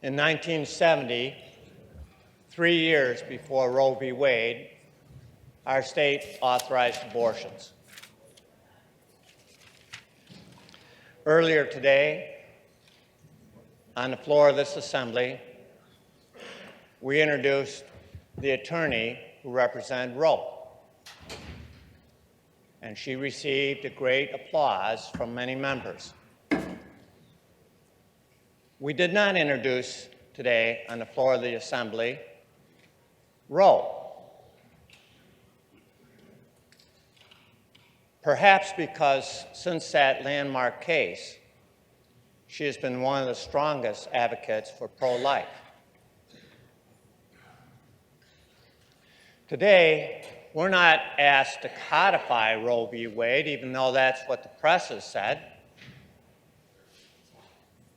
In 1970, 3 years before Roe v. Wade, our state authorized abortions. Earlier today, on the floor of this assembly, we introduced the attorney who represented Roe, and she received a great applause from many members. We did not introduce today on the floor of the assembly Roe. Perhaps because since that landmark case, she has been one of the strongest advocates for pro-life. Today, we're not asked to codify Roe v. Wade, even though that's what the press has said.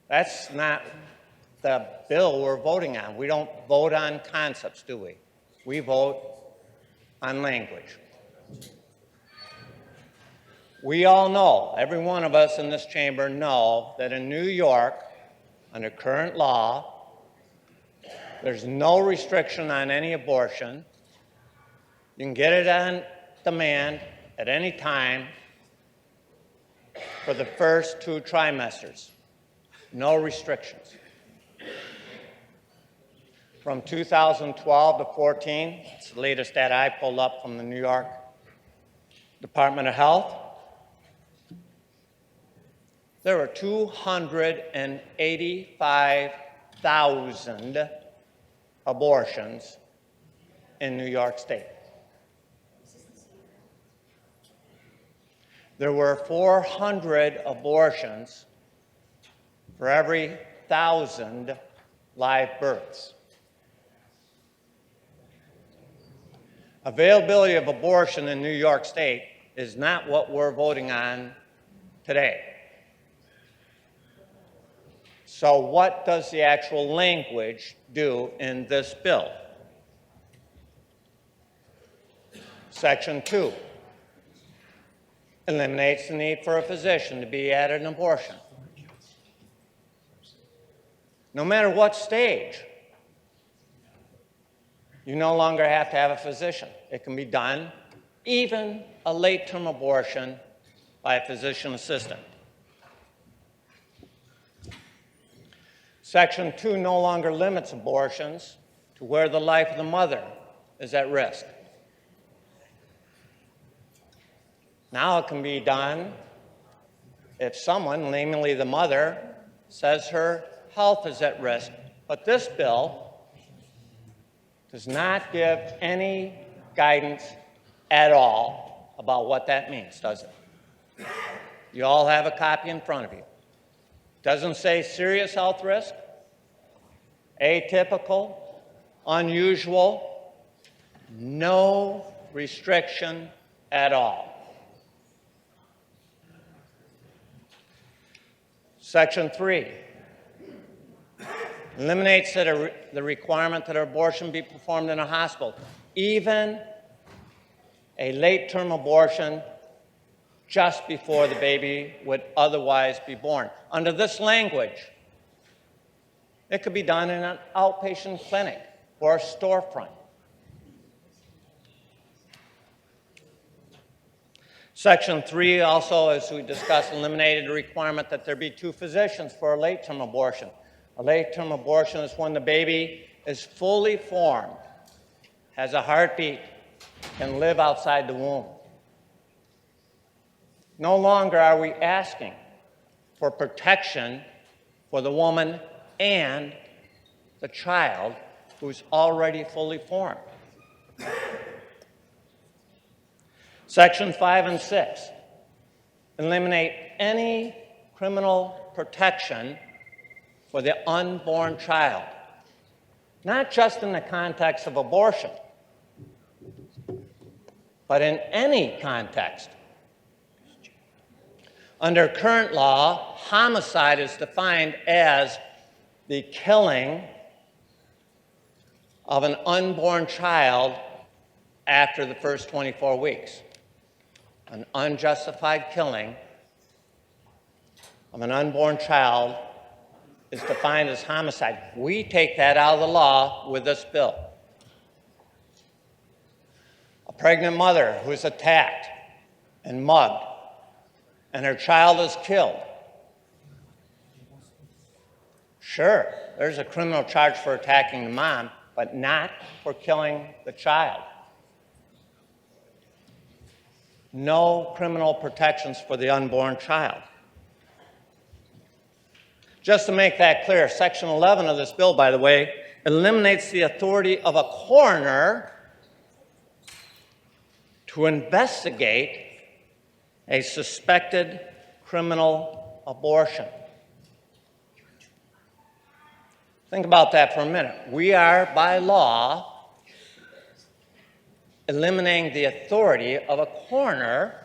That's not the bill we're voting on. We don't vote on concepts, do we? We vote on language. We all know, every one of us in this chamber know, that in New York, under current law, there's no restriction on any abortion. You can get it on demand at any time for the first 2 trimesters. No restrictions. From 2012 to 14, it's the latest data I pulled up from the New York Department of Health, there were 285,000 abortions in New York State. There were 400 abortions for every 1,000 live births. Availability of abortion in New York State is not what we're voting on today. So what does the actual language do in this bill? Section 2 eliminates the need for a physician to be at an abortion. No matter what stage, you no longer have to have a physician. It can be done, even a late-term abortion, by a physician assistant. Section 2 no longer limits abortions to where the life of the mother is at risk. Now it can be done if someone, namely the mother, says her health is at risk. But this bill does not give any guidance at all about what that means, does it? You all have a copy in front of you. Doesn't say serious health risk, atypical, unusual, no restriction at all. Section 3 eliminates the requirement that an abortion be performed in a hospital, even a late-term abortion just before the baby would otherwise be born. Under this language, it could be done in an outpatient clinic or a storefront. Section 3 also, as we discussed, eliminated the requirement that there be 2 physicians for a late-term abortion. A late-term abortion is when the baby is fully formed, has a heartbeat, can live outside the womb. No longer are we asking for protection for the woman and the child who's already fully formed. Section 5 and 6 eliminate any criminal protection for the unborn child, not just in the context of abortion, but in any context. Under current law, homicide is defined as the killing of an unborn child after the first 24 weeks. An unjustified killing of an unborn child is defined as homicide. We take that out of the law with this bill. A pregnant mother who is attacked and mugged and her child is killed. Sure, there's a criminal charge for attacking the mom, but not for killing the child. No criminal protections for the unborn child. Just to make that clear, Section 11 of this bill, by the way, eliminates the authority of a coroner to investigate a suspected criminal abortion. Think about that for a minute. We are, by law, eliminating the authority of a coroner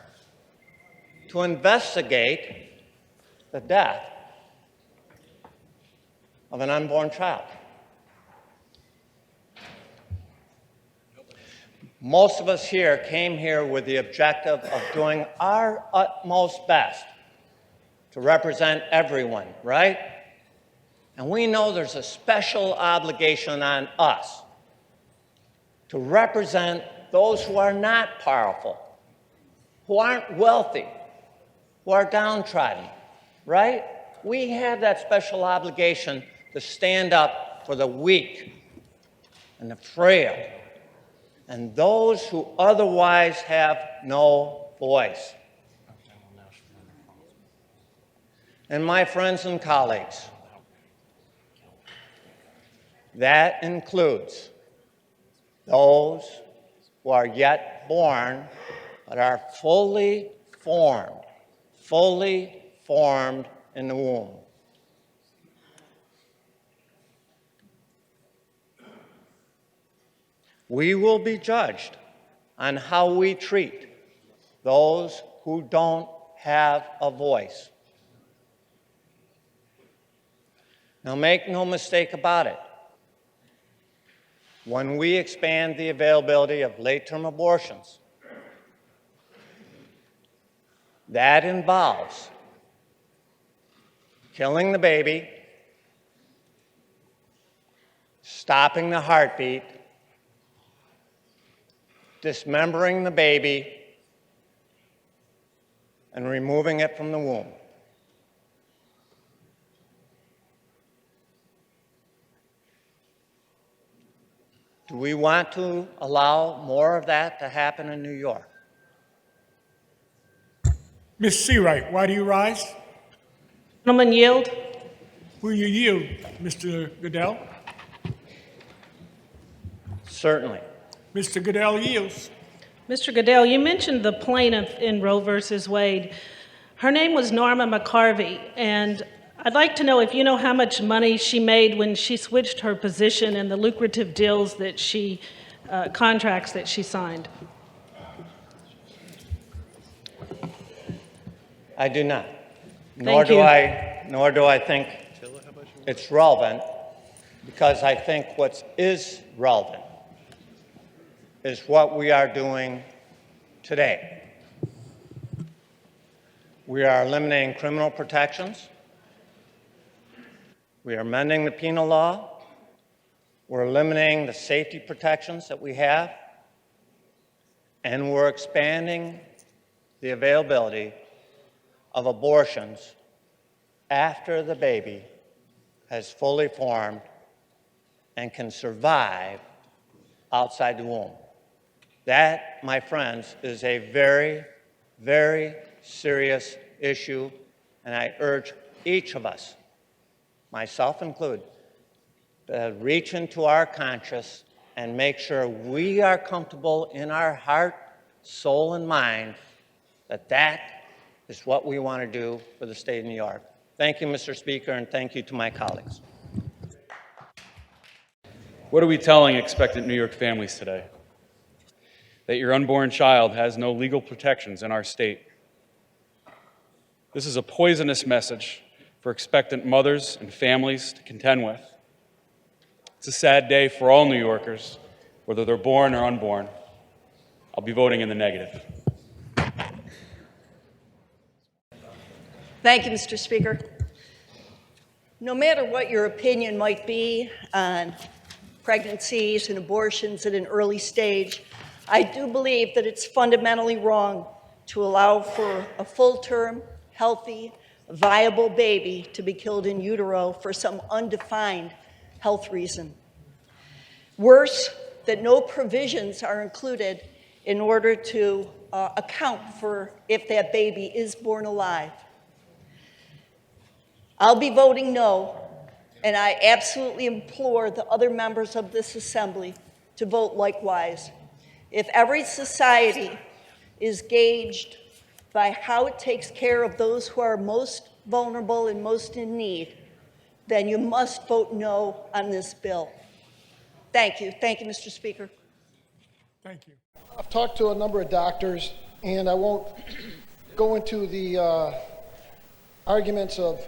to investigate the death of an unborn child. Most of us here came here with the objective of doing our utmost best to represent everyone, right? And we know there's a special obligation on us to represent those who are not powerful, who aren't wealthy, who are downtrodden, right? We have that special obligation to stand up for the weak and the frail and those who otherwise have no voice. And my friends and colleagues, that includes those who are yet born but are fully formed in the womb. We will be judged on how we treat those who don't have a voice. Now, make no mistake about it. When we expand the availability of late-term abortions, that involves killing the baby, stopping the heartbeat, dismembering the baby, and removing it from the womb. Do we want to allow more of that to happen in New York? Ms. Seawright, why do you rise? Gentlemen, yield. Will you yield, Mr. Goodell? Certainly. Mr. Goodell yields. Mr. Goodell, you mentioned the plaintiff in Roe versus Wade. Her name was Norma McCarvey, and I'd like to know if you know how much money she made when she switched her position and the lucrative deals that she, contracts that she signed. I do not. Nor do I think it's relevant, because I think what is relevant is what we are doing today. We are eliminating criminal protections. We are amending the penal law. We're eliminating the safety protections that we have. And we're expanding the availability of abortions after the baby has fully formed and can survive outside the womb. That, my friends, is a very, very serious issue, and I urge each of us, myself included, to reach into our conscience and make sure we are comfortable in our heart, soul, and mind that that is what we want to do for the state of New York. Thank you, Mr. Speaker, and thank you to my colleagues. What are we telling expectant New York families today? That your unborn child has no legal protections in our state. This is a poisonous message for expectant mothers and families to contend with. It's a sad day for all New Yorkers, whether they're born or unborn. I'll be voting in the negative. Thank you, Mr. Speaker. No matter what your opinion might be on pregnancies and abortions at an early stage, I do believe that it's fundamentally wrong to allow for a full-term, healthy, viable baby to be killed in utero for some undefined health reason. Worse, that no provisions are included in order to account for if that baby is born alive. I'll be voting no, and I absolutely implore the other members of this assembly to vote likewise. If every society is gauged by how it takes care of those who are most vulnerable and most in need, then you must vote no on this bill. Thank you. Thank you, Mr. Speaker. Thank you. I've talked to a number of doctors, and I won't go into the arguments of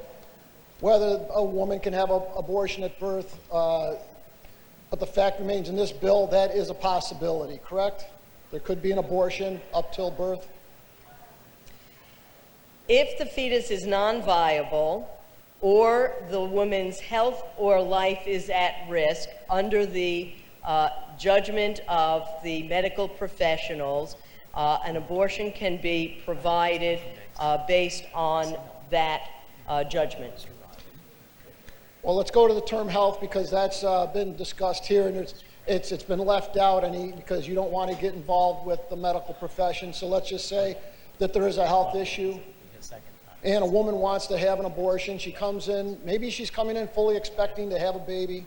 whether a woman can have an abortion at birth, but the fact remains in this bill, that is a possibility, correct? There could be an abortion up till birth? If the fetus is non-viable or the woman's health or life is at risk under the judgment of the medical professionals, an abortion can be provided based on that judgment. Well, let's go to the term health because that's been discussed here, and it's been left out because you don't want to get involved with the medical profession. So let's just say that there is a health issue and a woman wants to have an abortion. She comes in, maybe she's coming in fully expecting to have a baby,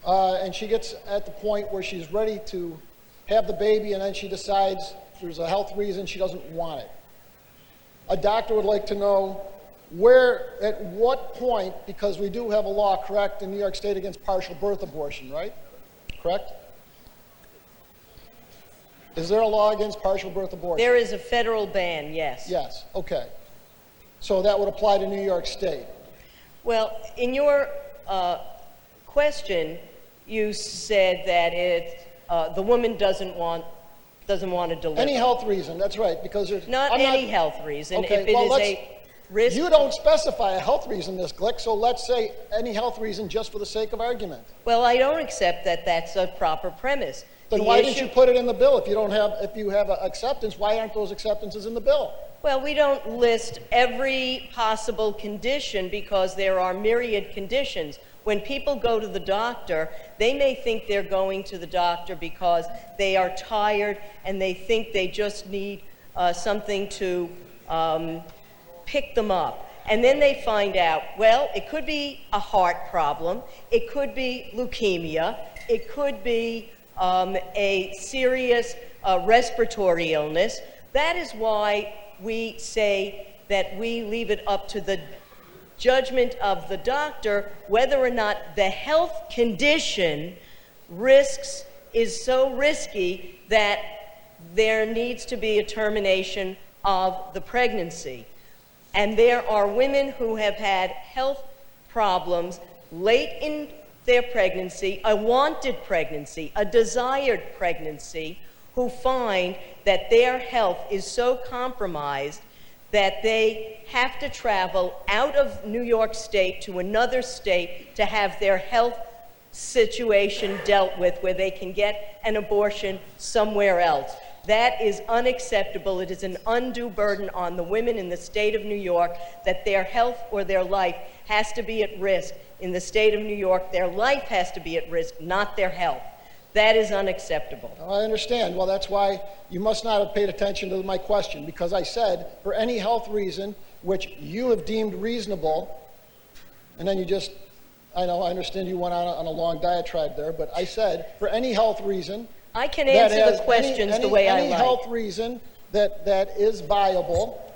and she gets at the point where she's ready to have the baby, and then she decides there's a health reason she doesn't want it. A doctor would like to know at what point, because we do have a law, correct, in New York State against partial birth abortion, right? Correct? Is there a law against partial birth abortion? There is a federal ban, yes. Yes, okay. So that would apply to New York State. Well, in your question, you said that the woman doesn't want to deliver. Any health reason, that's right, because there's... Not any health reason. Okay, if it well, is a risk... You don't specify a health reason, Ms. Glick, so let's say any health reason just for the sake of argument. Well, I don't accept that that's a proper premise. Then why didn't you put it in the bill? If you have acceptance, why aren't those acceptances in the bill? Well, we don't list every possible condition because there are myriad conditions. When people go to the doctor, they may think they're going to the doctor because they are tired and they think they just need something to pick them up. And then they find out, well, it could be a heart problem, it could be leukemia, it could be a serious respiratory illness. That is why we say that we leave it up to the judgment of the doctor whether or not the health condition is so risky that there needs to be a termination of the pregnancy. And there are women who have had health problems late in their pregnancy, a wanted pregnancy, a desired pregnancy, who find that their health is so compromised that they have to travel out of New York State to another state to have their health situation dealt with, where they can get an abortion somewhere else. That is unacceptable. It is an undue burden on the women in the state of New York that their health or their life has to be at risk. In the state of New York, their life has to be at risk, not their health. That is unacceptable. I understand. Well, that's why you must not have paid attention to my question, because I said, for any health reason which you have deemed reasonable, and then you just, I understand you went on a long diatribe there, but I said, for any health reason, I can answer the questions the way I like. Any health reason that is viable,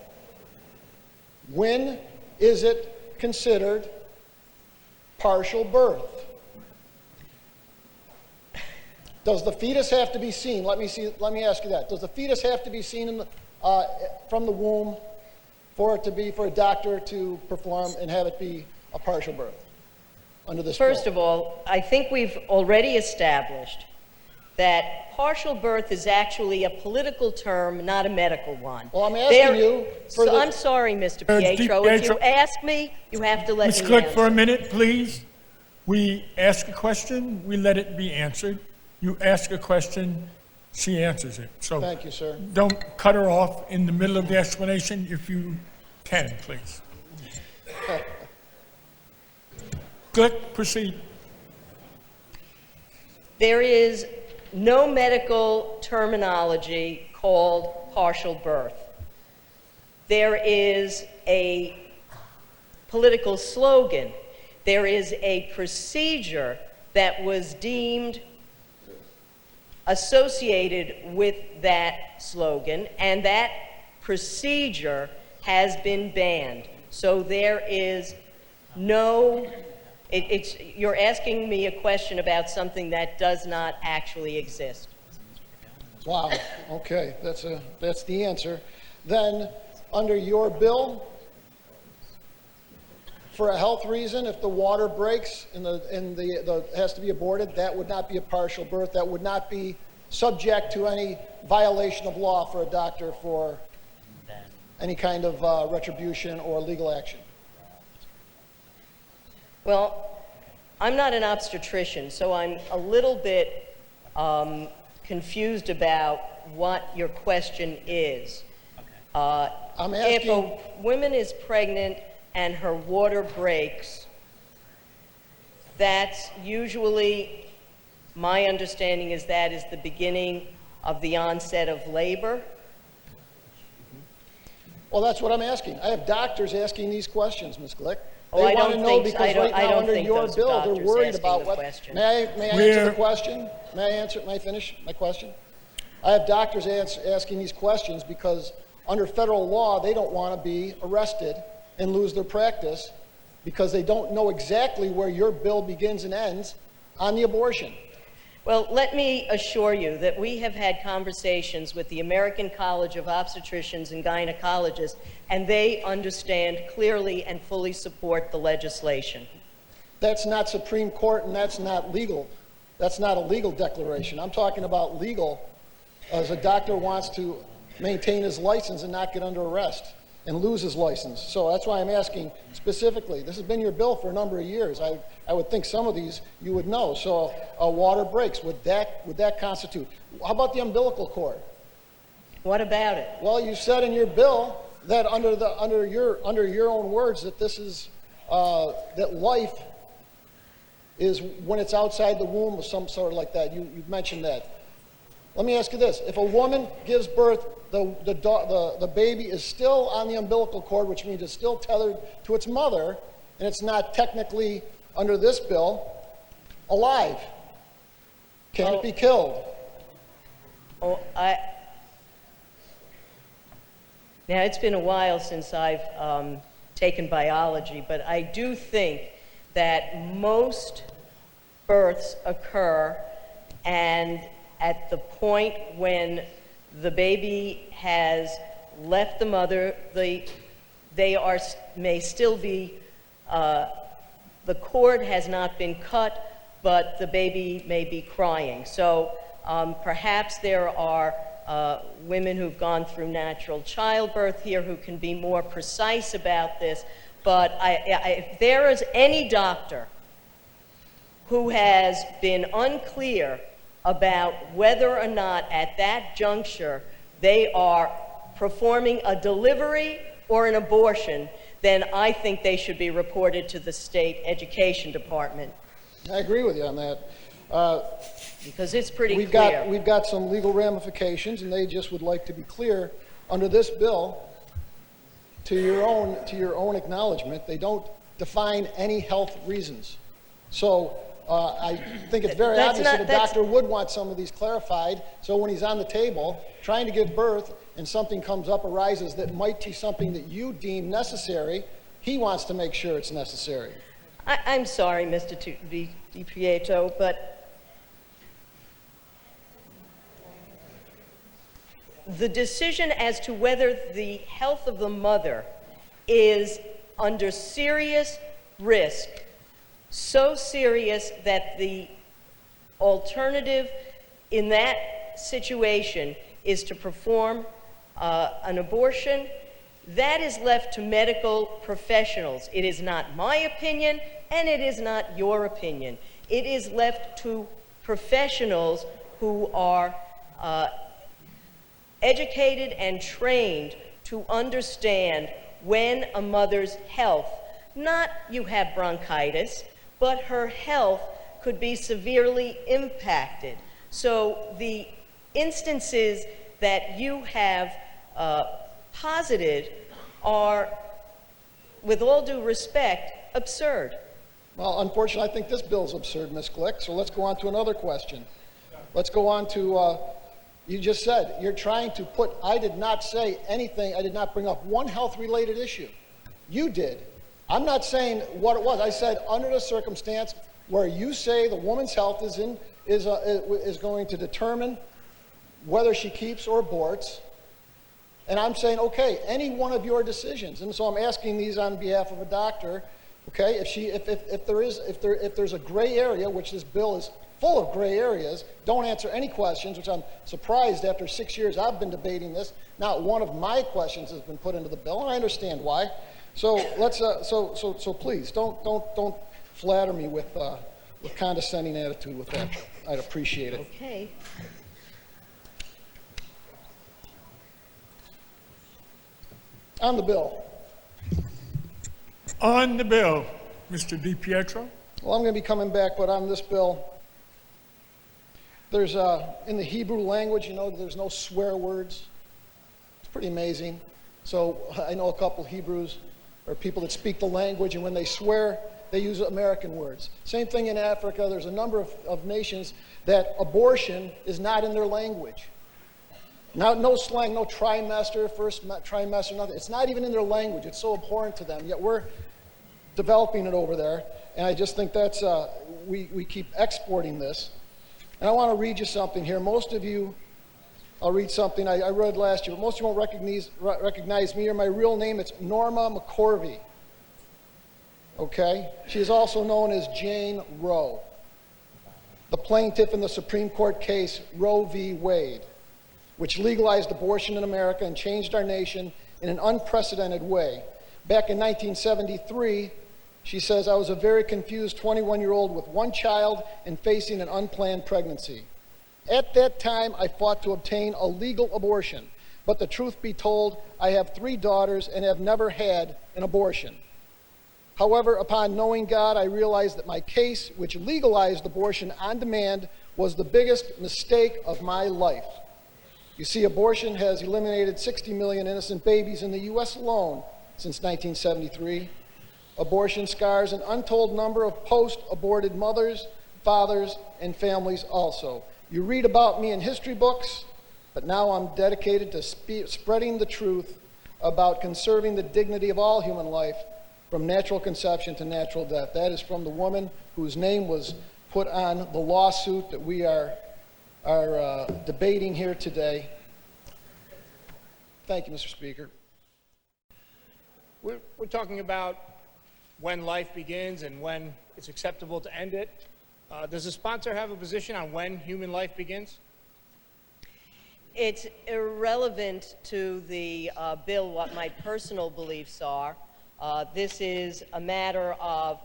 when is it considered partial birth? Does the fetus have to be seen? Let me ask you that. Does the fetus have to be seen from the womb for a doctor to perform and have it be a partial birth under this bill? First of all, I think we've already established that partial birth is actually a political term, not a medical one. Well, I'm asking you for the- I'm sorry, Mr. Judge Pietro. If you DiPietro. ask me, you have to let Ms. me Glick, for a answer. minute, please. We ask a question, we let it be answered. You ask a question, she answers it. So Thank you, sir. don't cut her off in the middle of the explanation if you can, please. Glick, proceed. There is no medical terminology called partial birth. There is a political slogan. There is a procedure that was deemed associated with that slogan, and that procedure has been banned. So there is no, you're asking me a question about something that does not actually exist. Wow, okay, that's the answer. Then, under your bill, for a health reason, if the water breaks and the has to be aborted, that would not be a partial birth. That would not be subject to any violation of law for a doctor for any kind of retribution or legal action. Well, I'm not an obstetrician, so I'm a little bit confused about what your question is. I'm If asking, a woman is pregnant and her water breaks, that's usually, my understanding is that is the beginning of the onset of labor. well, that's what I'm asking. I have doctors asking these questions, Ms. Glick. Oh, They I want to don't know think- because I don't- right I now, don't under think your those are bill, they're doctors worried asking about the what. question. May I answer We're- the question? May I finish my question? I have doctors asking these questions because under federal law, they don't want to be arrested and lose their practice because they don't know exactly where your bill begins and ends on the abortion. Well, let me assure you that we have had conversations with the American College of Obstetricians and Gynecologists, and they understand clearly and fully support the legislation. That's not Supreme Court and that's not legal. That's not a legal declaration. I'm talking about legal as a doctor wants to maintain his license and not get under arrest and lose his license. So that's why I'm asking specifically. This has been your bill for a number of years. I would think some of these you would know. So water breaks, would that constitute? How about the umbilical cord? What about it? Well, you said in your bill that under your own words that this is that life is when it's outside the womb or some sort of like that. You mentioned that. Let me ask you this: if a woman gives birth, the baby is still on the umbilical cord, which means it's still tethered to its mother, and it's not technically under this bill alive. Can it be killed? Oh, now, it's been a while since I've taken biology, but I do think that most births occur, and at the point when the baby has left the mother, they may still be, the cord has not been cut, but the baby may be crying. So perhaps there are women who've gone through natural childbirth here who can be more precise about this, but if there is any doctor who has been unclear about whether or not at that juncture they are performing a delivery or an abortion, then I think they should be reported to the state education department. I agree with you on that. Because it's pretty We've clear. got some legal ramifications, and they just would like to be clear under this bill. To your own acknowledgement, they don't define any health reasons. So I think it's very That's obvious not- that a that's- doctor would want some of these clarified. So when he's on the table trying to give birth and something arises that might be something that you deem necessary, he wants to make sure it's necessary. I'm sorry, Mr. DiPietro, but the decision as to whether the health of the mother is under serious risk, so serious that the alternative in that situation is to perform an abortion, that is left to medical professionals. It is not my opinion, and it is not your opinion. It is left to professionals who are educated and trained to understand when a mother's health, not you have bronchitis, but her health could be severely impacted. So the instances that you have posited are, with all due respect, absurd. Well, unfortunately, I think this bill's absurd, Ms. Glick, so let's go on to another question. Let's go on to, you just said, you're trying to put, I did not say anything, I did not bring up one health-related issue. You did. I'm not saying what it was. I said under the circumstance where you say the woman's health is going to determine whether she keeps or aborts, and I'm saying, okay, any one of your decisions. And so I'm asking these on behalf of a doctor, okay, if there's a gray area, which this bill is full of gray areas, don't answer any questions, which I'm surprised after 6 years I've been debating this, not one of my questions has been put into the bill, and I understand why. So let's, so please, don't flatter me with condescending attitude with that. I'd appreciate it. Okay. On the bill. On the bill, Mr. DiPietro. Well, I'm going to be coming back, but on this bill, there's, in the Hebrew language, you know, there's no swear words. It's pretty amazing. So I know a couple Hebrews, or people that speak the language, and when they swear, they use American words. Same thing in Africa. There's a number of nations that abortion is not in their language. Now, no slang, no trimester, first trimester, nothing. It's not even in their language. It's so abhorrent to them, yet we're developing it over there. And I just think that's, we keep exporting this. And I want to read you something here. Most of you, I'll read something I read last year, but most of you won't recognize me or my real name. It's Norma McCorvey. Okay? She is also known as Jane Roe, the plaintiff in the Supreme Court case Roe v. Wade, which legalized abortion in America and changed our nation in an unprecedented way. Back in 1973, she says, I was a very confused 21-year-old with one child and facing an unplanned pregnancy. At that time, I fought to obtain a legal abortion, but the truth be told, I have 3 daughters and have never had an abortion. However, upon knowing God, I realized that my case, which legalized abortion on demand, was the biggest mistake of my life. You see, abortion has eliminated 60 million innocent babies in the U.S. alone since 1973. Abortion scars an untold number of post-aborted mothers, fathers, and families also. You read about me in history books, but now I'm dedicated to spreading the truth about conserving the dignity of all human life from natural conception to natural death. That is from the woman whose name was put on the lawsuit that we are debating here today. Thank you, Mr. Speaker. We're talking about when life begins and when it's acceptable to end it. Does the sponsor have a position on when human life begins? It's irrelevant to the bill what my personal beliefs are. This is a matter of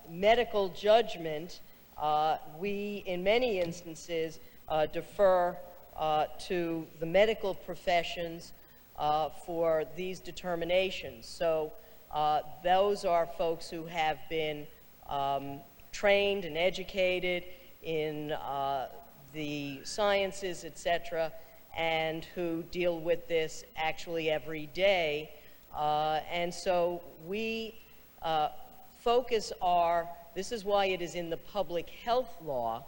medical judgment. We, in many instances, defer to the medical professions for these determinations. So those are folks who have been trained and educated in the sciences, etc., and who deal with this actually every day. And so we focus this is why it is in the public health law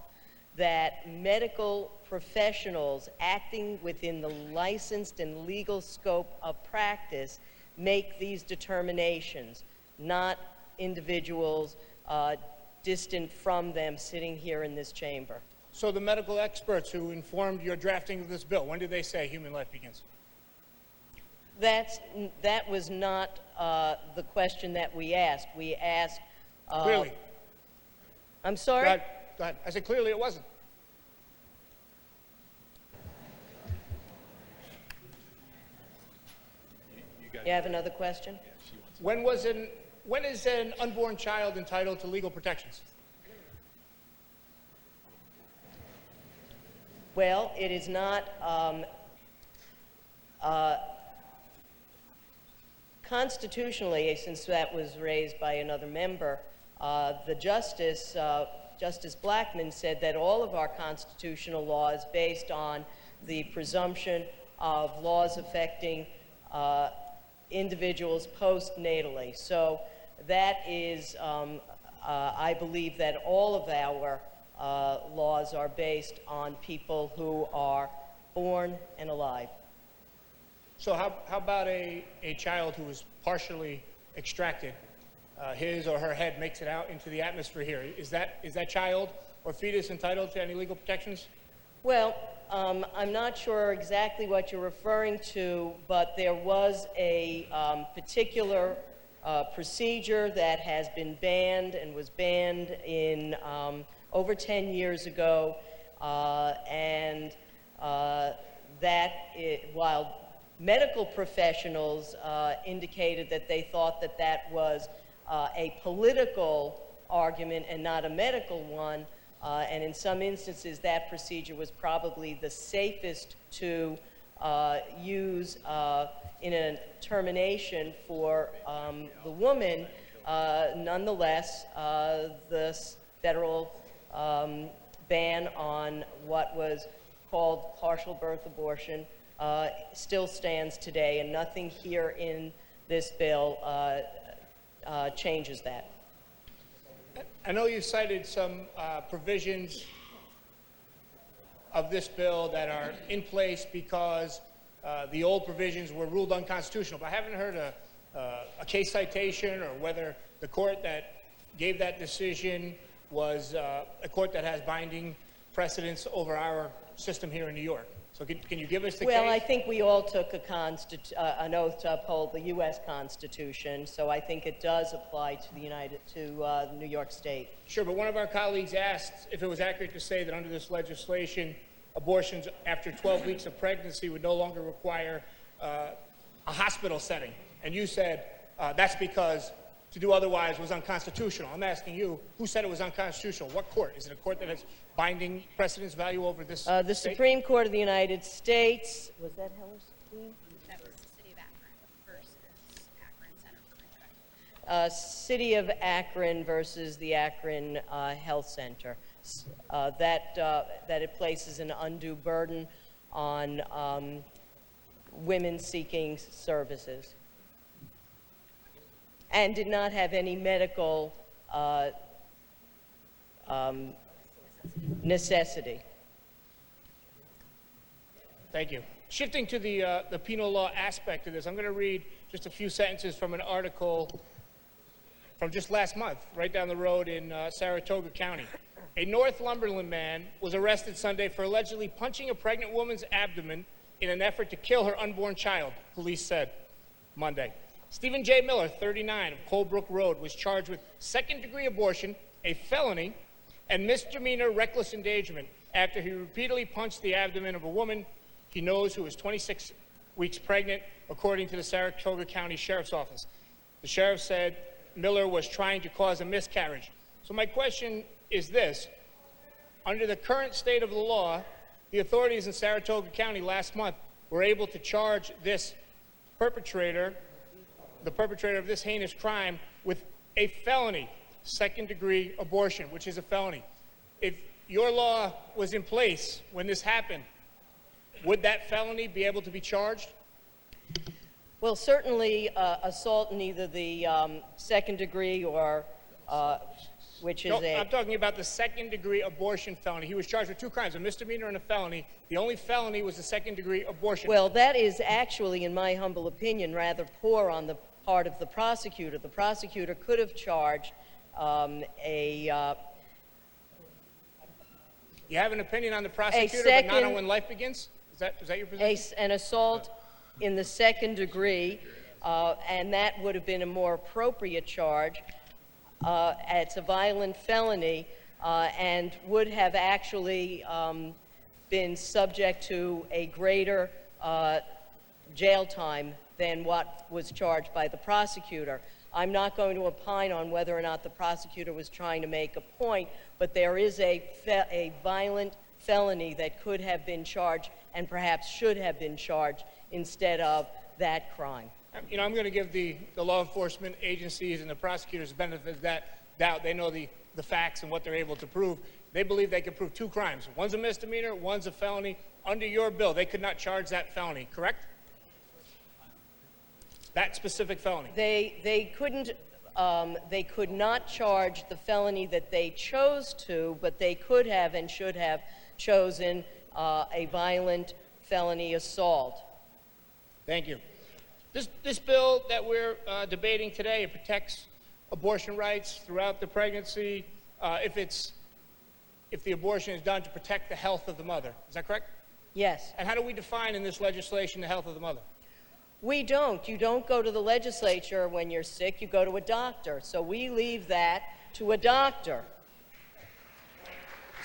that medical professionals acting within the licensed and legal scope of practice make these determinations, not individuals distant from them sitting here in this chamber. So the medical experts who informed your drafting of this bill, when did they say human life begins? That was not the question that we asked. We asked... Clearly. I'm sorry? Go ahead. I said clearly it wasn't. You have another question? When is an unborn child entitled to legal protections? Well, it is not constitutionally, since that was raised by another member, the Justice Blackmun said that all of our constitutional law is based on the presumption of laws affecting individuals postnatally. So that is, I believe that all of our laws are based on people who are born and alive. So how about a child who was partially extracted? His or her head makes it out into the atmosphere here. Is that child or fetus entitled to any legal protections? Well, I'm not sure exactly what you're referring to, but there was a particular procedure that has been banned and was banned in over 10 years ago, while medical professionals indicated that they thought that that was a political argument and not a medical one, and in some instances that procedure was probably the safest to use in a termination for the woman. Nonetheless, the federal ban on what was called partial birth abortion still stands today, and nothing here in this bill changes that. I know you cited some provisions of this bill that are in place because the old provisions were ruled unconstitutional, but I haven't heard a case citation or whether the court that gave that decision was a court that has binding precedence over our system here in New York. So can you give us the case? Well, I think we all took an oath to uphold the U.S. Constitution, so I think it does apply to New York State. Sure, but one of our colleagues asked if it was accurate to say that under this legislation, abortions after 12 weeks of pregnancy would no longer require a hospital setting. And you said that's because to do otherwise was unconstitutional. I'm asking you, who said it was unconstitutional? What court? Is it a court that has binding precedence value over this The state? Supreme Court of the United States. Was that Heller's Supreme? That was the City of Akron versus Akron Center for Reproductive. City of Akron versus the Akron Health Center. That it places an undue burden on women seeking services, and did not have any medical necessity. Thank you. Shifting to the penal law aspect of this, I'm going to read just a few sentences from an article from just last month, right down the road in Saratoga County. A Northumberland man was arrested Sunday for allegedly punching a pregnant woman's abdomen in an effort to kill her unborn child, police said Monday. Stephen J. Miller, 39, of Colebrook Road, was charged with second-degree abortion, a felony, and misdemeanor reckless endangerment after he repeatedly punched the abdomen of a woman he knows who is 26 weeks pregnant, according to the Saratoga County Sheriff's Office. The sheriff said Miller was trying to cause a miscarriage. So my question is this. Under the current state of the law, the authorities in Saratoga County last month were able to charge this perpetrator, the perpetrator of this heinous crime, with a felony, second-degree abortion, which is a felony. If your law was in place when this happened, would that felony be able to be charged? Well, certainly assault in either the second degree or which is I'm talking about the second-degree abortion felony. He was charged with two crimes, a misdemeanor and a felony. The only felony was the second-degree abortion. Well, that is actually, in my humble opinion, rather poor on the part of the prosecutor. The prosecutor could have charged You have an opinion on the prosecutor, but not on when life begins? Is that your position? an assault in the second degree, and that would have been a more appropriate charge. It's a violent felony and would have actually been subject to a greater jail time than what was charged by the prosecutor. I'm not going to opine on whether or not the prosecutor was trying to make a point, but there is a violent felony that could have been charged and perhaps should have been charged instead of that crime. You know, I'm going to give the law enforcement agencies and the prosecutors the benefit of that doubt. They know the facts and what they're able to prove. They believe they can prove 2 crimes. One's a misdemeanor, one's a felony. Under your bill, they could not charge that felony, correct? That specific felony. They could not charge the felony that they chose to, but they could have and should have chosen a violent felony assault. Thank you. This bill that we're debating today, it protects abortion rights throughout the pregnancy if the abortion is done to protect the health of the mother. Is that correct? Yes. And how do we define in this legislation the health of the mother? We don't. You don't go to the legislature when you're sick. You go to a doctor. So we leave that to a doctor.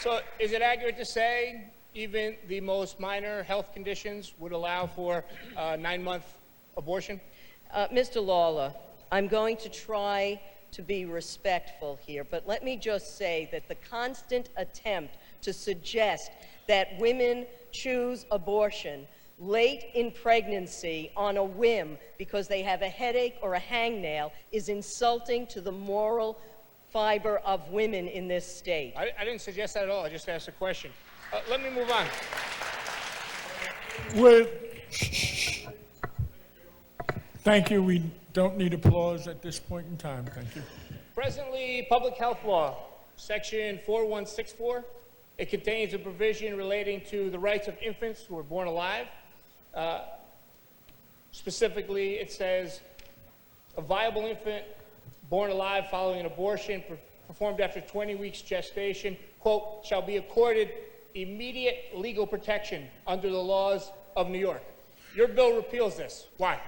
So is it accurate to say even the most minor health conditions would allow for a 9-month abortion? Mr. Lawler, I'm going to try to be respectful here, but let me just say that the constant attempt to suggest that women choose abortion late in pregnancy on a whim because they have a headache or a hangnail is insulting to the moral fiber of women in this state. I didn't suggest that at all. I just asked a question. Let me move on. Thank you. We don't need applause at this point in time. Thank you. Presently, public health law, section 4164, it contains a provision relating to the rights of infants who are born alive. Specifically, it says a viable infant born alive following an abortion performed after 20 weeks gestation, quote, shall be accorded immediate legal protection under the laws of New York. Your bill repeals this. Why?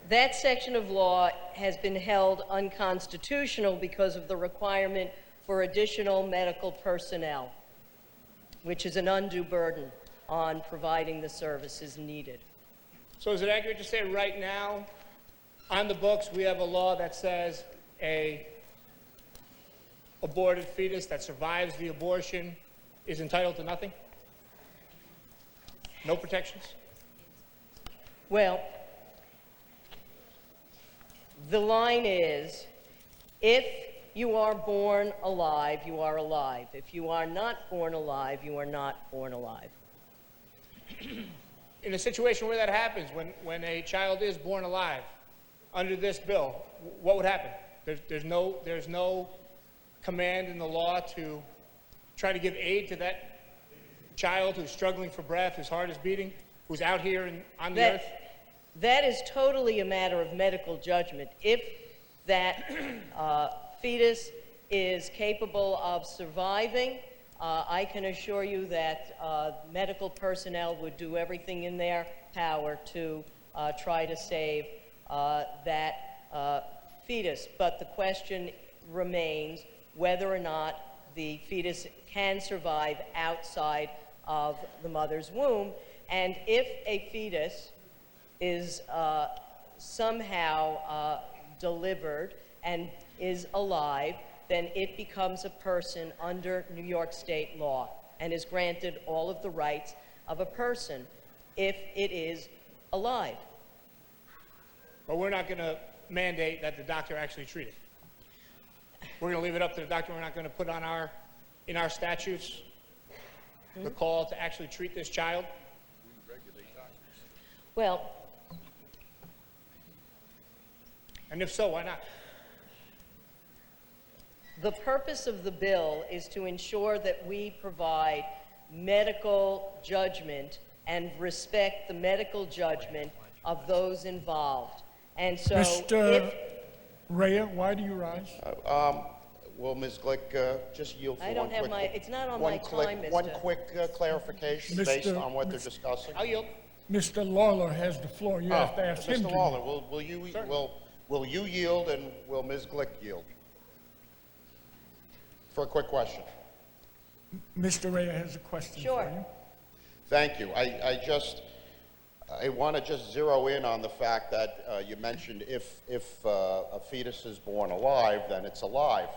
That section of law has been held unconstitutional because of the requirement for additional medical personnel, which is an undue burden on providing the services needed. So is it accurate to say right now, on the books, we have a law that says a aborted fetus that survives the abortion is entitled to nothing? No protections? Well, the line is, if you are born alive, you are alive. If you are not born alive, you are not born alive. In a situation where that happens, when a child is born alive, under this bill, what would happen? There's no command in the law to try to give aid to that child who's struggling for breath, whose heart is beating, who's out here on the earth? That is totally a matter of medical judgment. If that fetus is capable of surviving, I can assure you that medical personnel would do everything in their power to try to save that fetus. But the question remains whether or not the fetus can survive outside of the mother's womb. And if a fetus is somehow delivered and is alive, then it becomes a person under New York state law and is granted all of the rights of a person if it is alive. But we're not going to mandate that the doctor actually treat it. We're going to leave it up to the doctor. We're not going to put on in our statutes the call to actually treat this child. Well, and if so, why not? the purpose of the bill is to ensure that we provide medical judgment and respect the medical judgment of those involved. And so Mr. Rea, why do you rise? Will Ms. Glick just yield for I one don't have quick... my, it's not on one my click- time, Mr. One quick clarification based Mr. on what they're discussing. I'll yield. Mr. Lawler has the floor. You have to ask him to. Mr. Lawler, will you yield and will Ms. Glick yield? For a quick question. Mr. Ray has a question Sure. for you. Thank you. I want to just zero in on the fact that you mentioned if a fetus is born alive, then it's alive.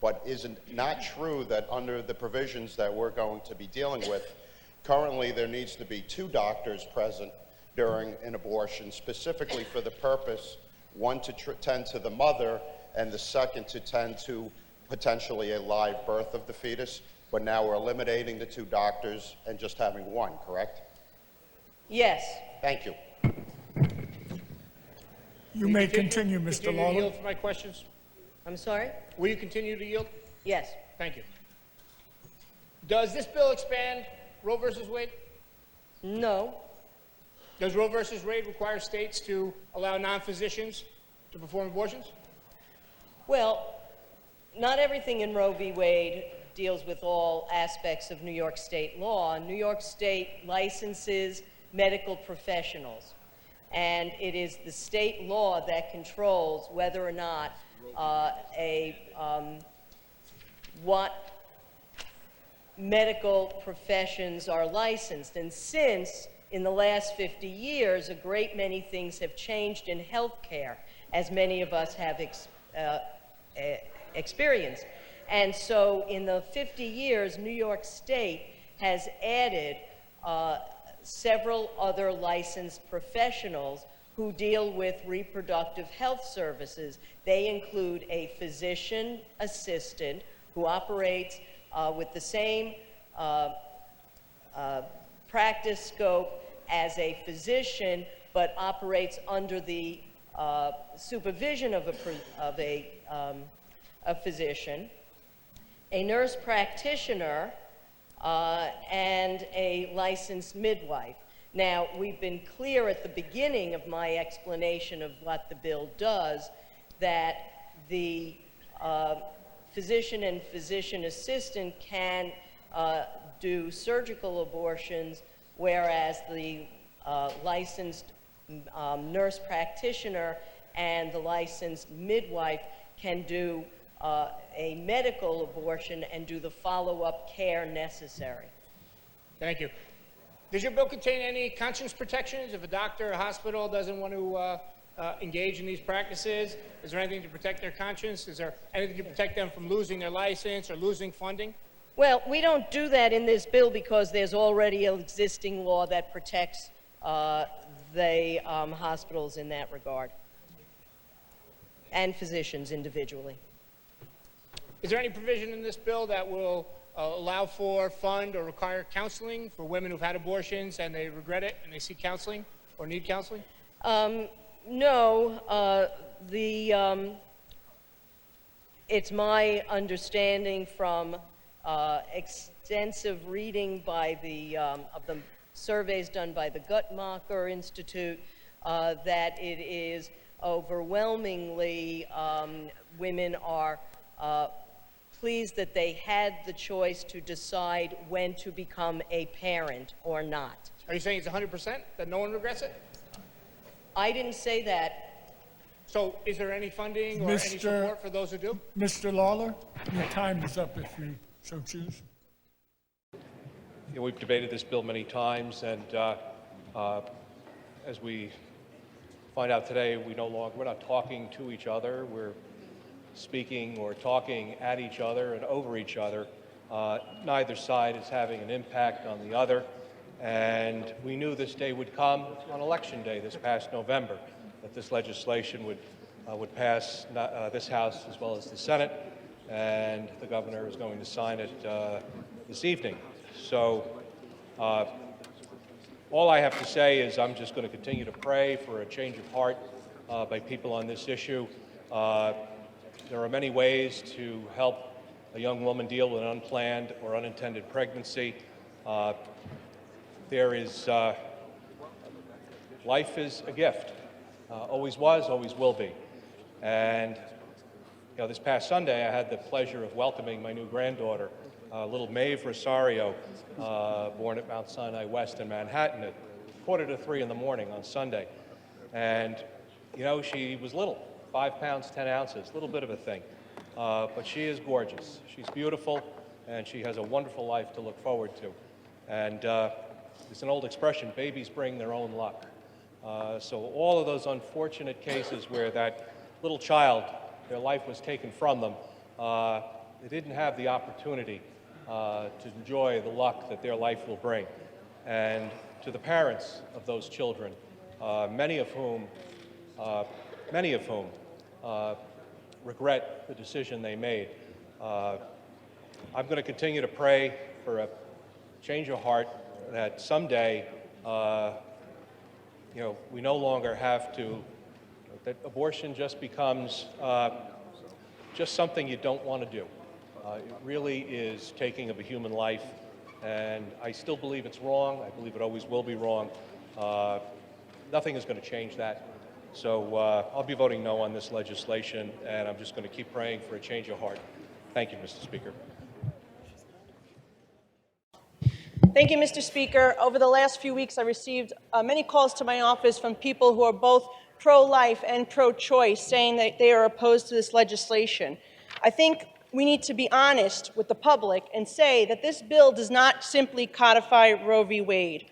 But isn't not true that under the provisions that we're going to be dealing with, currently there needs to be 2 doctors present during an abortion, specifically for the purpose, one to tend to the mother and the second to tend to potentially a live birth of the fetus. But now we're eliminating the 2 doctors and just having one, correct? Yes. Thank you. You may continue, Mr. Continue to Lawler. yield for my questions? I'm sorry? Will you continue to yield? Yes. Thank you. Does this bill expand Roe versus Wade? No. Does Roe versus Wade require states to allow non-physicians to perform abortions? Well, not everything in Roe v. Wade deals with all aspects of New York State law. New York State licenses medical professionals, and it is the state law that controls whether or not what medical professions are licensed. And since in the last 50 years, a great many things have changed in healthcare, as many of us have experienced. And so in the 50 years, New York State has added several other licensed professionals who deal with reproductive health services. They include a physician assistant who operates with the same practice scope as a physician, but operates under the supervision of a physician, a nurse practitioner, and a licensed midwife. Now, we've been clear at the beginning of my explanation of what the bill does, that the physician and physician assistant can do surgical abortions, whereas the licensed nurse practitioner and the licensed midwife can do a medical abortion and do the follow-up care necessary. Thank you. Does your bill contain any conscience protections if a doctor or a hospital doesn't want to engage in these practices? Is there anything to protect their conscience? Is there anything to protect them from losing their license or losing funding? Well, we don't do that in this bill because there's already an existing law that protects the hospitals in that regard, and physicians individually. Is there any provision in this bill that will allow for, fund, or require counseling for women who've had abortions and they regret it and they seek counseling or need counseling? No. It's my understanding from extensive reading by of the surveys done by the Guttmacher Institute that it is overwhelmingly women are pleased that they had the choice to decide when to become a parent or not. Are you saying it's 100%, that no one regrets it? I didn't say that. So is there any funding or any support for those who do? Mr. Lawler, your time is up if you so choose. We've debated this bill many times, and as we find out today, we're not talking to each other. We're speaking or talking at each other and over each other. Neither side is having an impact on the other, and we knew this day would come on Election Day this past November, that this legislation would pass this House as well as the Senate, and the governor is going to sign it this evening. So all I have to say is I'm just going to continue to pray for a change of heart by people on this issue. There are many ways to help a young woman deal with an unplanned or unintended pregnancy. Life is a gift. Always was, always will be. And this past Sunday, I had the pleasure of welcoming my new granddaughter, little Maeve Rosario, born at Mount Sinai West in Manhattan at 2:45 in the morning on Sunday. And, she was little, 5 pounds, 10 ounces, little bit of a thing. But she is gorgeous. She's beautiful. and she has a wonderful life to look forward to. And it's an old expression, babies bring their own luck. So all of those unfortunate cases where that little child, their life was taken from them, they didn't have the opportunity to enjoy the luck that their life will bring. And to the parents of those children, many of whom regret the decision they made, I'm going to continue to pray for a change of heart, that someday, we no longer have to, that abortion just becomes just something you don't want to do. It really is taking of a human life, and I still believe it's wrong. I believe it always will be wrong. Nothing is going to change that. So I'll be voting no on this legislation, and I'm just going to keep praying for a change of heart. Thank you, Mr. Speaker. Thank you, Mr. Speaker. Over the last few weeks, I received many calls to my office from people who are both pro-life and pro-choice, saying that they are opposed to this legislation. I think we need to be honest with the public and say that this bill does not simply codify Roe v. Wade.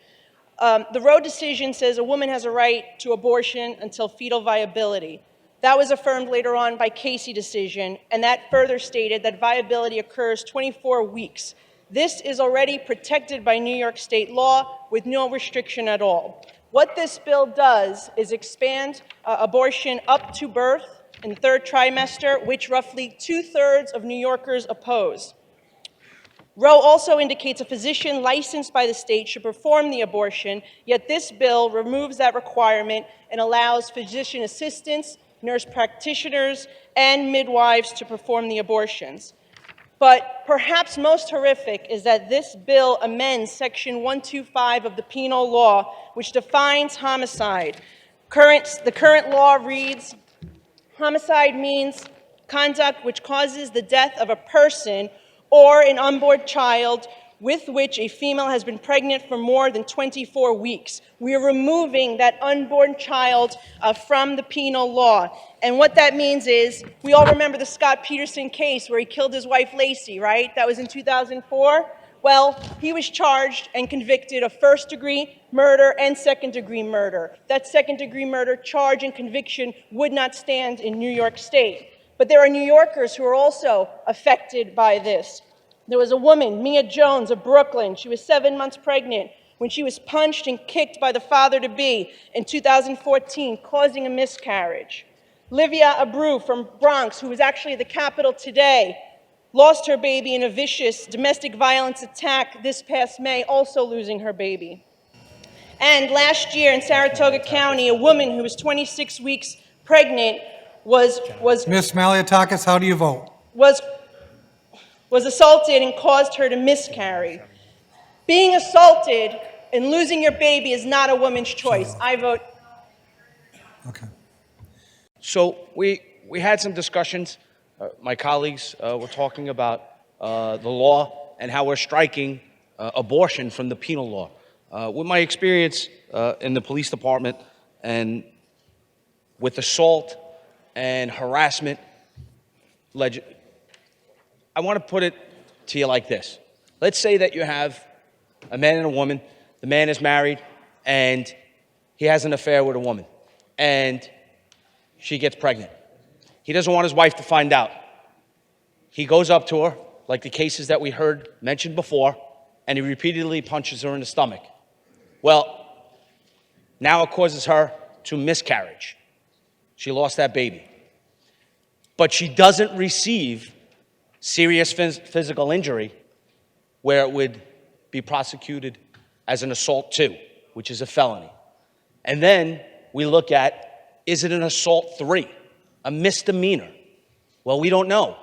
The Roe decision says a woman has a right to abortion until fetal viability. That was affirmed later on by Casey decision, and that further stated that viability occurs 24 weeks. This is already protected by New York state law with no restriction at all. What this bill does is expand abortion up to birth in the third trimester, which roughly 2/3 of New Yorkers oppose. Roe also indicates a physician licensed by the state should perform the abortion, yet this bill removes that requirement and allows physician assistants, nurse practitioners, and midwives to perform the abortions. But perhaps most horrific is that this bill amends Section 125 of the Penal Law, which defines homicide. The current law reads, homicide means conduct which causes the death of a person or an unborn child with which a female has been pregnant for more than 24 weeks. We are removing that unborn child from the penal law. And what that means is, we all remember the Scott Peterson case where he killed his wife Lacey, right? That was in 2004. Well, he was charged and convicted of first-degree murder and second-degree murder. That second-degree murder charge and conviction would not stand in New York State. But there are New Yorkers who are also affected by this. There was a woman, Mia Jones of Brooklyn. She was 7 months pregnant when she was punched and kicked by the father-to-be in 2014, causing a miscarriage. Livia Abreu from Bronx, who was actually at the Capitol today, lost her baby in a vicious domestic violence attack this past May, also losing her baby. And last year in Saratoga County, a woman who was 26 weeks pregnant was Ms. Maliotakis, how do you vote? Was assaulted and caused her to miscarry. Being assaulted and losing your baby is not a woman's choice. I vote. Okay. So we had some discussions. My colleagues were talking about the law and how we're striking abortion from the penal law. With my experience in the police department and with assault and harassment, I want to put it to you like this. Let's say that you have a man and a woman. The man is married, and he has an affair with a woman, and she gets pregnant. He doesn't want his wife to find out. He goes up to her, like the cases that we heard mentioned before, and he repeatedly punches her in the stomach. Well, now it causes her to miscarriage. She lost that baby. But she doesn't receive serious physical injury where it would be prosecuted as an assault too, which is a felony. And then we look at, is it an assault 3, a misdemeanor? Well, we don't know,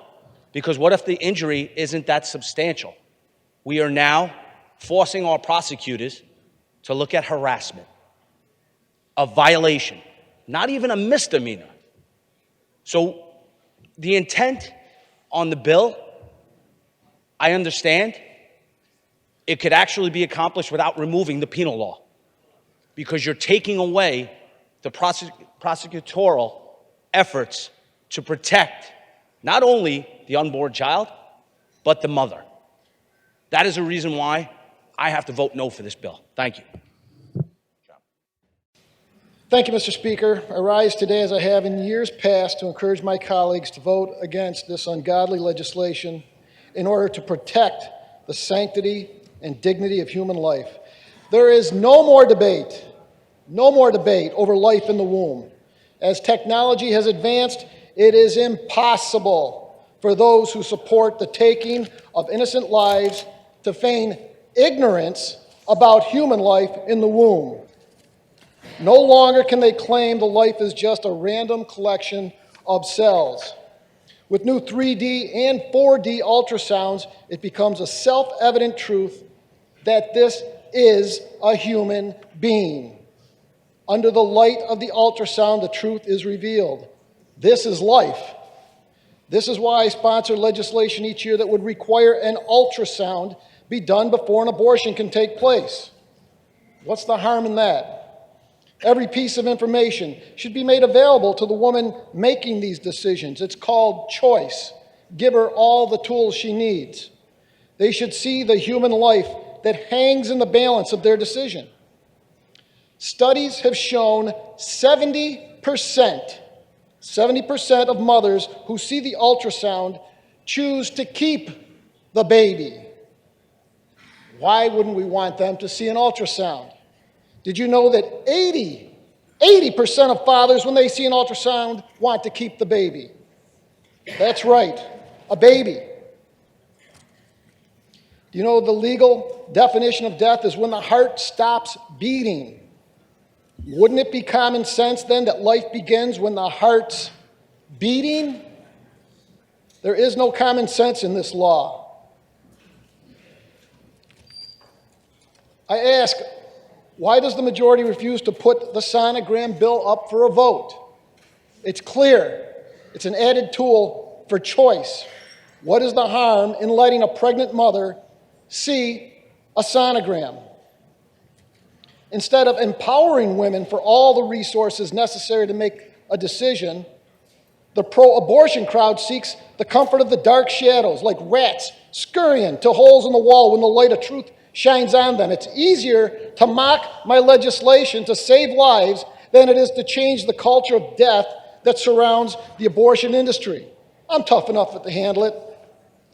because what if the injury isn't that substantial? We are now forcing our prosecutors to look at harassment, a violation, not even a misdemeanor. So the intent on the bill, I understand. It could actually be accomplished without removing the penal law, because you're taking away the prosecutorial efforts to protect not only the unborn child, but the mother. That is a reason why I have to vote no for this bill. Thank you. Thank you, Mr. Speaker. I rise today, as I have in years past, to encourage my colleagues to vote against this ungodly legislation in order to protect the sanctity and dignity of human life. There is no more debate over life in the womb. As technology has advanced, it is impossible for those who support the taking of innocent lives to feign ignorance about human life in the womb. No longer can they claim the life is just a random collection of cells. With new 3D and 4D ultrasounds, it becomes a self-evident truth that this is a human being. Under the light of the ultrasound, the truth is revealed. This is life. This is why I sponsor legislation each year that would require an ultrasound be done before an abortion can take place. What's the harm in that? Every piece of information should be made available to the woman making these decisions. It's called choice. Give her all the tools she needs. They should see the human life that hangs in the balance of their decision. Studies have shown 70% of mothers who see the ultrasound choose to keep the baby. Why wouldn't we want them to see an ultrasound? Did you know that 80% of fathers, when they see an ultrasound, want to keep the baby? That's right, a baby. Do you know the legal definition of death is when the heart stops beating? Wouldn't it be common sense then that life begins when the heart's beating? There is no common sense in this law. I ask, why does the majority refuse to put the sonogram bill up for a vote? It's clear. It's an added tool for choice. What is the harm in letting a pregnant mother see a sonogram? Instead of empowering women for all the resources necessary to make a decision, the pro-abortion crowd seeks the comfort of the dark shadows, like rats scurrying to holes in the wall when the light of truth shines on them. It's easier to mock my legislation to save lives than it is to change the culture of death that surrounds the abortion industry. I'm tough enough to handle it.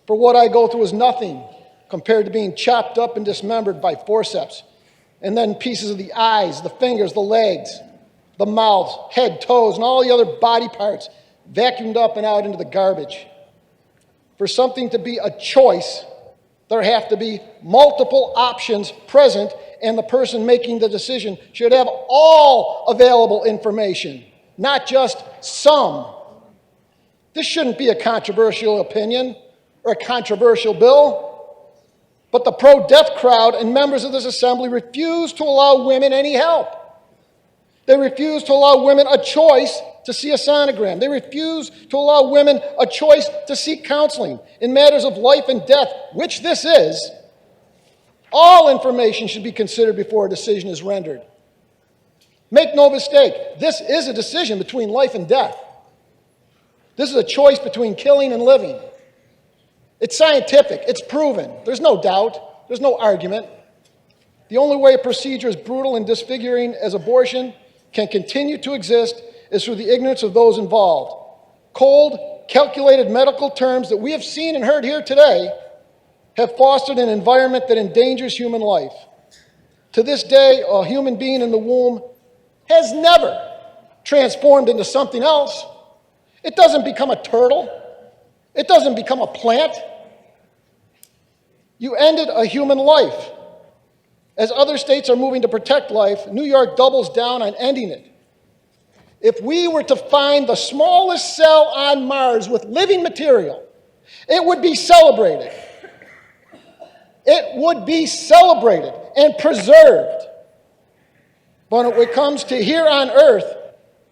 For what I go through is nothing compared to being chopped up and dismembered by forceps, and then pieces of the eyes, the fingers, the legs, the mouth, head, toes, and all the other body parts vacuumed up and out into the garbage. For something to be a choice, there have to be multiple options present, and the person making the decision should have all available information, not just some. This shouldn't be a controversial opinion or a controversial bill. But the pro-death crowd and members of this assembly refuse to allow women any help. They refuse to allow women a choice to see a sonogram. They refuse to allow women a choice to seek counseling in matters of life and death, which this is. All information should be considered before a decision is rendered. Make no mistake, this is a decision between life and death. This is a choice between killing and living. It's scientific, it's proven. There's no doubt, there's no argument. The only way a procedure as brutal and disfiguring as abortion can continue to exist is through the ignorance of those involved. Cold, calculated medical terms that we have seen and heard here today have fostered an environment that endangers human life. To this day, a human being in the womb has never transformed into something else. It doesn't become a turtle. It doesn't become a plant. You ended a human life. As other states are moving to protect life, New York doubles down on ending it. If we were to find the smallest cell on Mars with living material, it would be celebrated. It would be celebrated and preserved. But when it comes to here on Earth,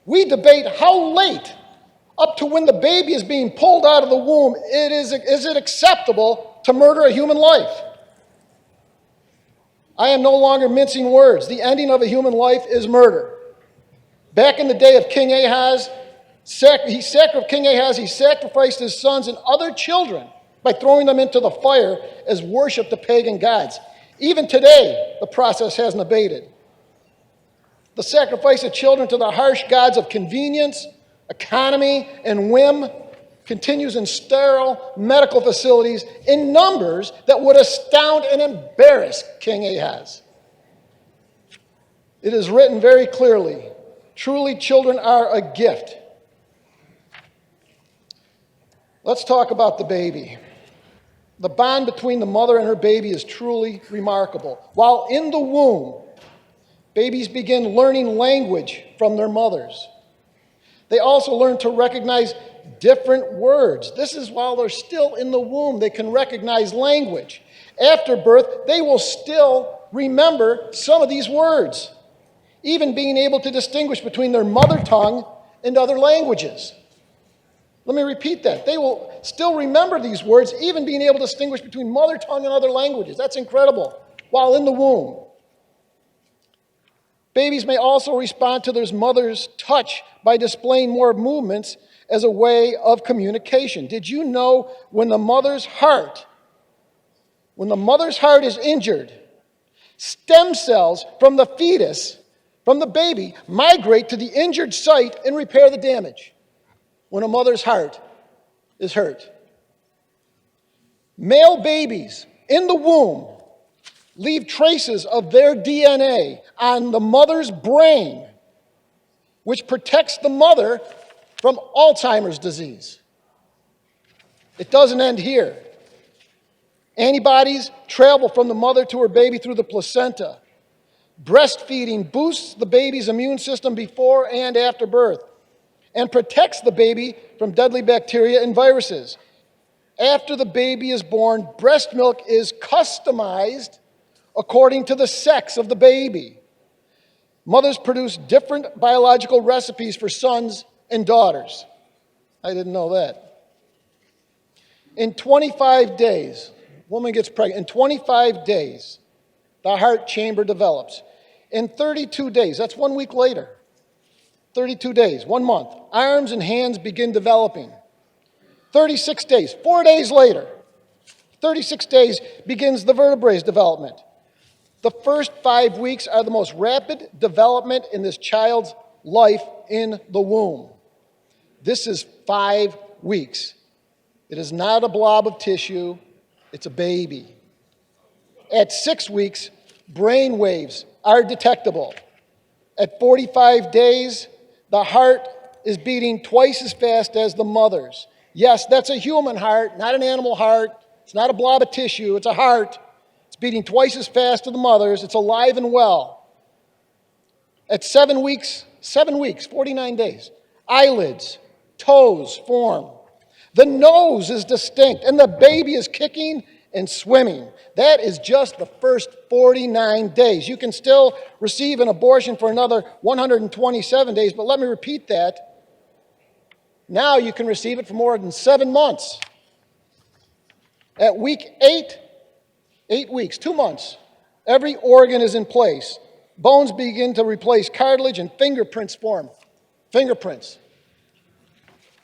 we debate how late, up to when the baby is being pulled out of the womb, is it acceptable to murder a human life? I am no longer mincing words. The ending of a human life is murder. Back in the day of King Ahaz, he sacrificed his sons and other children by throwing them into the fire as worship to pagan gods. Even today, the process hasn't abated. The sacrifice of children to the harsh gods of convenience, economy, and whim continues in sterile medical facilities in numbers that would astound and embarrass King Ahaz. It is written very clearly, truly children are a gift. Let's talk about the baby. The bond between the mother and her baby is truly remarkable. While in the womb, babies begin learning language from their mothers. They also learn to recognize different words. This is while they're still in the womb, they can recognize language. After birth, they will still remember some of these words, even being able to distinguish between their mother tongue and other languages. Let me repeat that. They will still remember these words, even being able to distinguish between mother tongue and other languages. That's incredible, while in the womb. Babies may also respond to their mother's touch by displaying more movements as a way of communication. Did you know when the mother's heart is injured, stem cells from the fetus, from the baby, migrate to the injured site and repair the damage when a mother's heart is hurt? Male babies in the womb leave traces of their DNA on the mother's brain, which protects the mother from Alzheimer's disease. It doesn't end here. Antibodies travel from the mother to her baby through the placenta. Breastfeeding boosts the baby's immune system before and after birth and protects the baby from deadly bacteria and viruses. After the baby is born, breast milk is customized according to the sex of the baby. Mothers produce different biological recipes for sons and daughters. I didn't know that. In 25 days, woman gets pregnant. In 25 days, the heart chamber develops. In 32 days, that's 1 week later, 32 days, 1 month, arms and hands begin developing. 36 days, 4 days later, 36 days begins the vertebrae's development. The first 5 weeks are the most rapid development in this child's life in the womb. This is 5 weeks. It is not a blob of tissue, it's a baby. At 6 weeks, brain waves are detectable. At 45 days, the heart is beating twice as fast as the mother's. Yes, that's a human heart, not an animal heart. It's not a blob of tissue, it's a heart. It's beating twice as fast as the mother's. It's alive and well. At 7 weeks, 49 days, eyelids, toes form. The nose is distinct, and the baby is kicking and swimming. That is just the first 49 days. You can still receive an abortion for another 127 days, but let me repeat that. Now you can receive it for more than 7 months. At week 8 weeks, 2 months, every organ is in place. Bones begin to replace cartilage and fingerprints form. Fingerprints.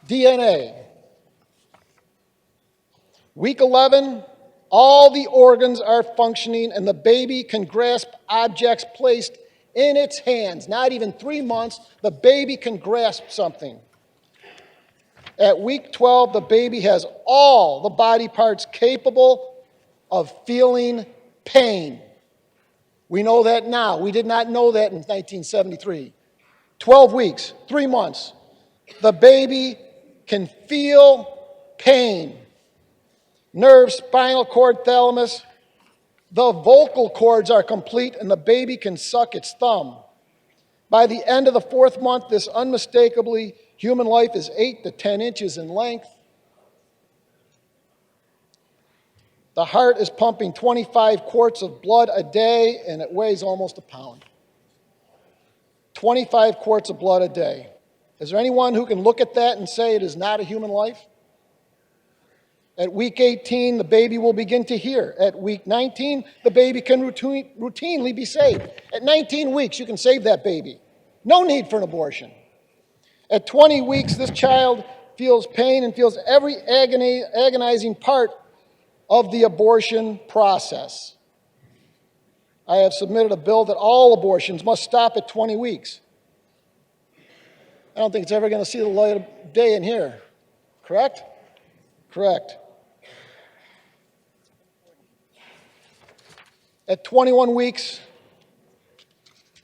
DNA. Week 11, all the organs are functioning and the baby can grasp objects placed in its hands. Not even 3 months, the baby can grasp something. At week 12, the baby has all the body parts capable of feeling pain. We know that now. We did not know that in 1973. 12 weeks, 3 months, the baby can feel pain. Nerves, spinal cord, thalamus, the vocal cords are complete and the baby can suck its thumb. By the end of the 4th month, this unmistakably human life is 8 to 10 inches in length. The heart is pumping 25 quarts of blood a day, and it weighs almost a pound. 25 quarts of blood a day. Is there anyone who can look at that and say it is not a human life? At week 18, the baby will begin to hear. At week 19, the baby can routinely be saved. At 19 weeks, you can save that baby. No need for an abortion. At 20 weeks, this child feels pain and feels every agonizing part of the abortion process. I have submitted a bill that all abortions must stop at 20 weeks. I don't think it's ever going to see the light of day in here. Correct? Correct. At 21 weeks,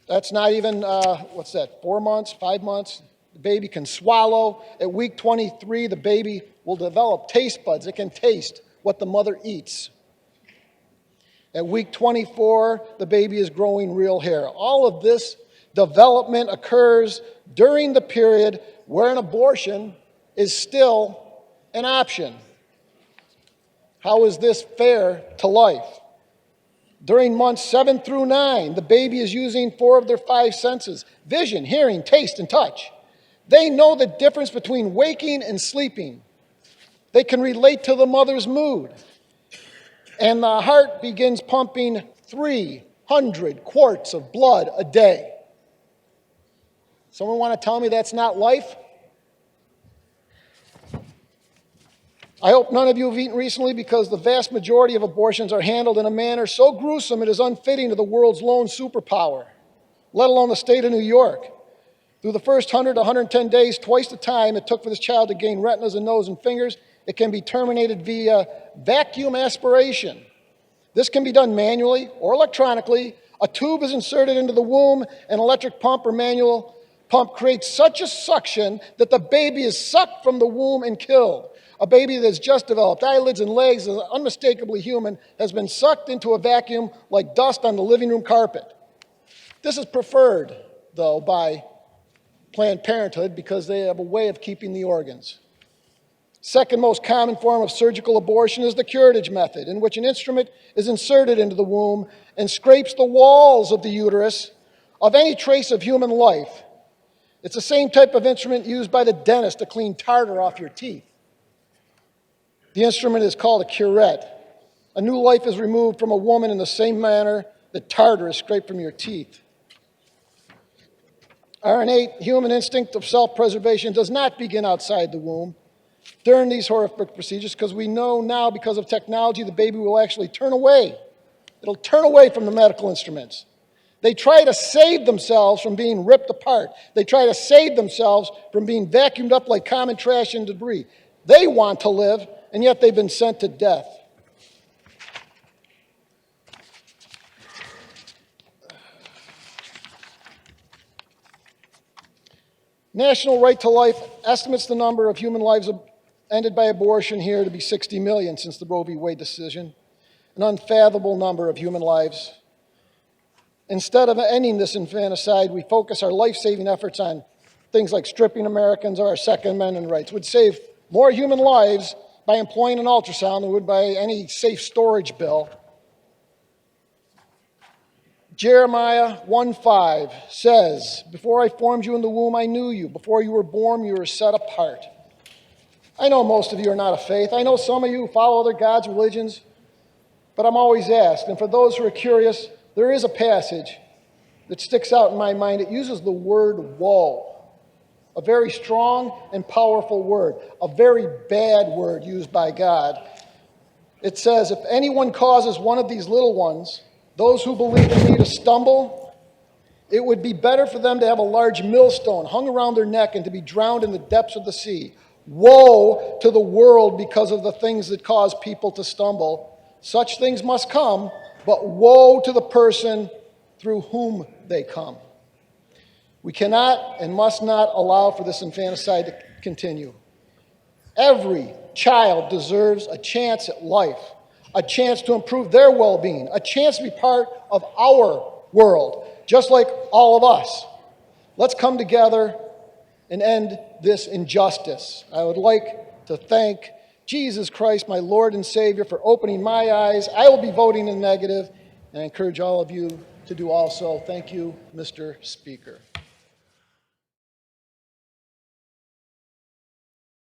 that's not even, 4 months, 5 months? The baby can swallow. At week 23, the baby will develop taste buds. It can taste what the mother eats. At week 24, the baby is growing real hair. All of this development occurs during the period where an abortion is still an option. How is this fair to life? During months 7 through 9, the baby is using 4 of their 5 senses: vision, hearing, taste, and touch. They know the difference between waking and sleeping. They can relate to the mother's mood. And the heart begins pumping 300 quarts of blood a day. Someone want to tell me that's not life? I hope none of you have eaten recently, because the vast majority of abortions are handled in a manner so gruesome it is unfitting to the world's lone superpower, let alone the state of New York. Through the first 100 to 110 days, twice the time it took for this child to gain retinas in nose and fingers, it can be terminated via vacuum aspiration. This can be done manually or electronically. A tube is inserted into the womb. An electric pump or manual pump creates such a suction that the baby is sucked from the womb and killed. A baby that has just developed eyelids and legs, is unmistakably human, has been sucked into a vacuum like dust on the living room carpet. This is preferred, though, by Planned Parenthood because they have a way of keeping the organs. Second most common form of surgical abortion is the curettage method, in which an instrument is inserted into the womb and scrapes the walls of the uterus of any trace of human life. It's the same type of instrument used by the dentist to clean tartar off your teeth. The instrument is called a curette. A new life is removed from a woman in the same manner that tartar is scraped from your teeth. Our innate human instinct of self-preservation does not begin outside the womb during these horrific procedures, because we know now, because of technology, the baby will actually turn away. It'll turn away from the medical instruments. They try to save themselves from being ripped apart. They try to save themselves from being vacuumed up like common trash and debris. They want to live, and yet they've been sent to death. National Right to Life estimates the number of human lives ended by abortion here to be 60 million since the Roe v. Wade decision, an unfathomable number of human lives. Instead of ending this infanticide, we focus our life-saving efforts on things like stripping Americans of our Second Amendment rights. It would save more human lives by employing an ultrasound than would by any safe storage bill. Jeremiah 1:5 says, "Before I formed you in the womb, I knew you. Before you were born, you were set apart." I know most of you are not of faith. I know some of you follow other gods, religions, but I'm always asked, and for those who are curious, there is a passage that sticks out in my mind. It uses the word woe, a very strong and powerful word, a very bad word used by God. It says, "If anyone causes one of these little ones, those who believe in me, to stumble, it would be better for them to have a large millstone hung around their neck and to be drowned in the depths of the sea. Woe to the world because of the things that cause people to stumble. Such things must come, but woe to the person through whom they come." We cannot and must not allow for this infanticide to continue. Every child deserves a chance at life, a chance to improve their well-being, a chance to be part of our world, just like all of us. Let's come together and end this injustice. I would like to thank Jesus Christ, my Lord and Savior, for opening my eyes. I will be voting in the negative, and I encourage all of you to do also. Thank you, Mr. Speaker.